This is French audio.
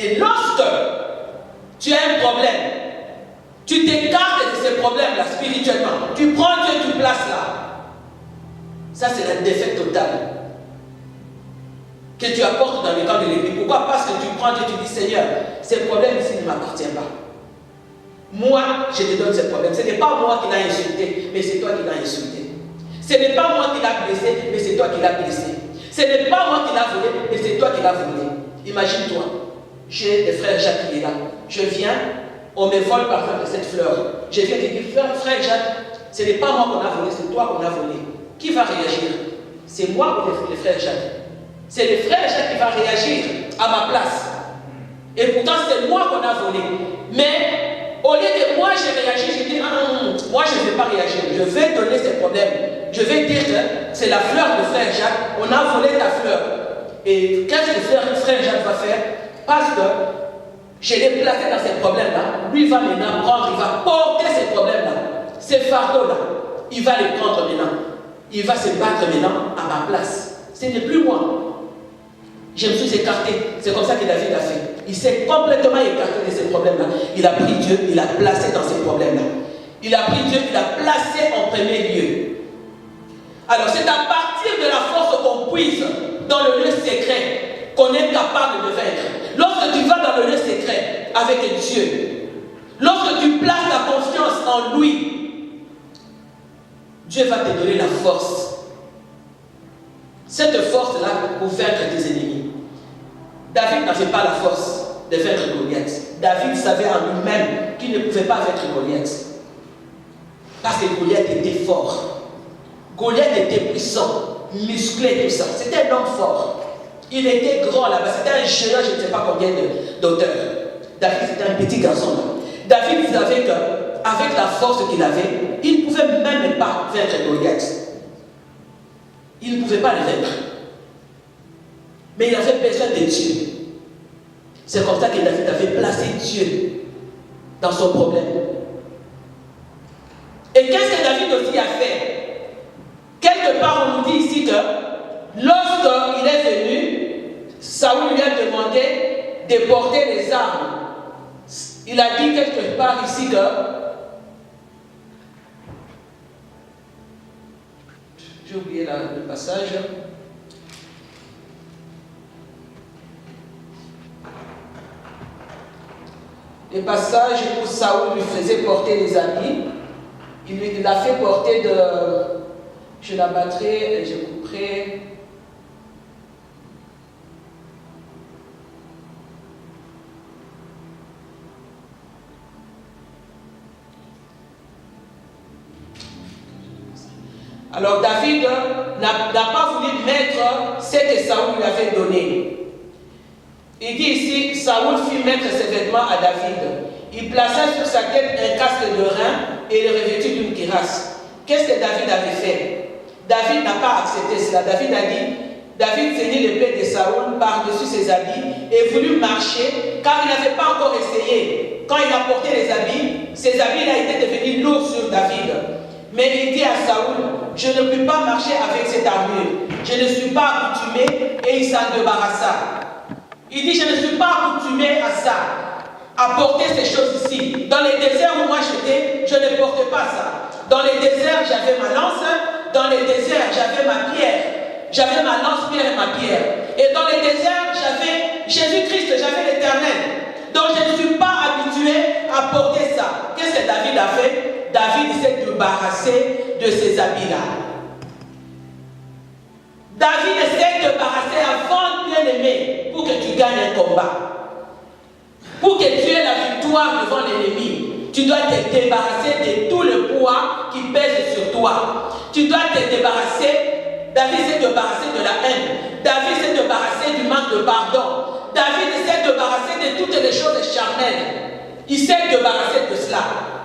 Et lorsque tu as un problème, tu t'écartes de ces problèmes-là spirituellement, tu prends Dieu, tu places là. Ça, c'est la défaite totale que tu apportes dans le camp de l'ennemi. Pourquoi? Parce que tu prends Dieu, tu dis Seigneur, ces problèmes ici ne m'appartiennent pas. Moi, je te donne ces problèmes. Ce n'est pas moi qui l'ai insulté, mais c'est toi qui l'as insulté. Ce n'est pas moi qui l'ai blessé, mais c'est toi qui l'as blessé. Ce n'est pas moi qui l'ai volé, mais c'est toi qui l'as volé. Imagine-toi, j'ai le frère Jacques qui est là. Je viens, on me vole par exemple cette fleur. Je viens te dire, frère Jacques, ce n'est pas moi qu'on a volé, c'est toi qu'on a volé. Qui va réagir? C'est moi ou le frère Jacques? C'est le frère Jacques qui va réagir à ma place. Et pourtant, c'est moi qu'on a volé. Mais au lieu que moi je réagisse, je dis moi je ne vais pas réagir. Je vais donner ces problèmes. Je vais dire que c'est la fleur de frère Jacques. On a volé ta fleur. Et qu'est-ce que frère Jacques va faire? Parce que je l'ai placé dans ces problèmes-là. Lui va maintenant prendre, il va porter ces problèmes-là. Ces fardeaux-là. Il va les prendre maintenant. Il va se battre maintenant à ma place. Ce n'est plus moi. Je me suis écarté. C'est comme ça que David a fait. Il s'est complètement écarté de ces problèmes-là. Il a pris Dieu, il l'a placé dans ces problèmes-là. Il a pris Dieu, il l'a placé en premier lieu. Alors c'est à partir de la force qu'on puise dans le lieu secret qu'on est capable de vaincre. Lorsque tu vas dans le lieu secret avec Dieu, lorsque tu places ta confiance en lui, Dieu va te donner la force. Cette force-là pour vaincre tes ennemis. David n'avait pas la force de vaincre Goliath. David savait en lui-même qu'il ne pouvait pas vaincre Goliath. Parce que Goliath était fort. Goliath était puissant, musclé, tout ça. C'était un homme fort. Il était grand là-bas. C'était un géant, je ne sais pas combien d'auteurs. David, c'était un petit garçon là. David savait qu'avec la force qu'il avait, il ne pouvait même pas vaincre Goliath. Il ne pouvait pas le vaincre. Mais il avait besoin de Dieu. C'est comme ça que David avait placé Dieu dans son problème. Et qu'est-ce que David aussi a fait? Quelque part, on nous dit ici que lorsqu'il est venu, Saoul lui a demandé de porter les armes. Il a dit quelque part ici que j'ai oublié le passage. Le passage où Saoul lui faisait porter les habits, il l'a fait porter de... Je l'abattrai, je couperai... Alors David n'a pas voulu mettre ce que Saoul lui avait donné. Il dit ici, Saoul fit mettre ses vêtements à David. Il plaça sur sa tête un casque de rein et le revêtit d'une cuirasse. Qu'est-ce que David avait fait? David n'a pas accepté cela. David a dit, David ceignit l'épée de Saoul par-dessus ses habits et voulut marcher car il n'avait pas encore essayé. Quand il a porté les habits, ses habits étaient devenus lourds sur David. Mais il dit à Saoul, je ne peux pas marcher avec cette armure. Je ne suis pas accoutumé et il s'en débarrassa. Il dit, je ne suis pas accoutumé à ça, à porter ces choses ici. Dans les déserts où moi j'étais, je ne portais pas ça. Dans les déserts, j'avais ma lance. Dans les déserts, j'avais ma pierre. J'avais ma lance, pierre et ma pierre. Et dans les déserts, j'avais Jésus-Christ, j'avais l'Éternel. Donc je ne suis pas habitué à porter ça. Qu'est-ce que David a fait? David s'est débarrassé de ces habits-là. David essaie de débarrasser avant bien-aimé pour que tu gagnes un combat. Pour que tu aies la victoire devant l'ennemi, tu dois te débarrasser de tout le poids qui pèse sur toi. Tu dois te débarrasser. David s'est débarrassé de la haine. David s'est débarrassé du manque de pardon. David s'est débarrassé de toutes les choses charnelles. Il s'est débarrassé de cela.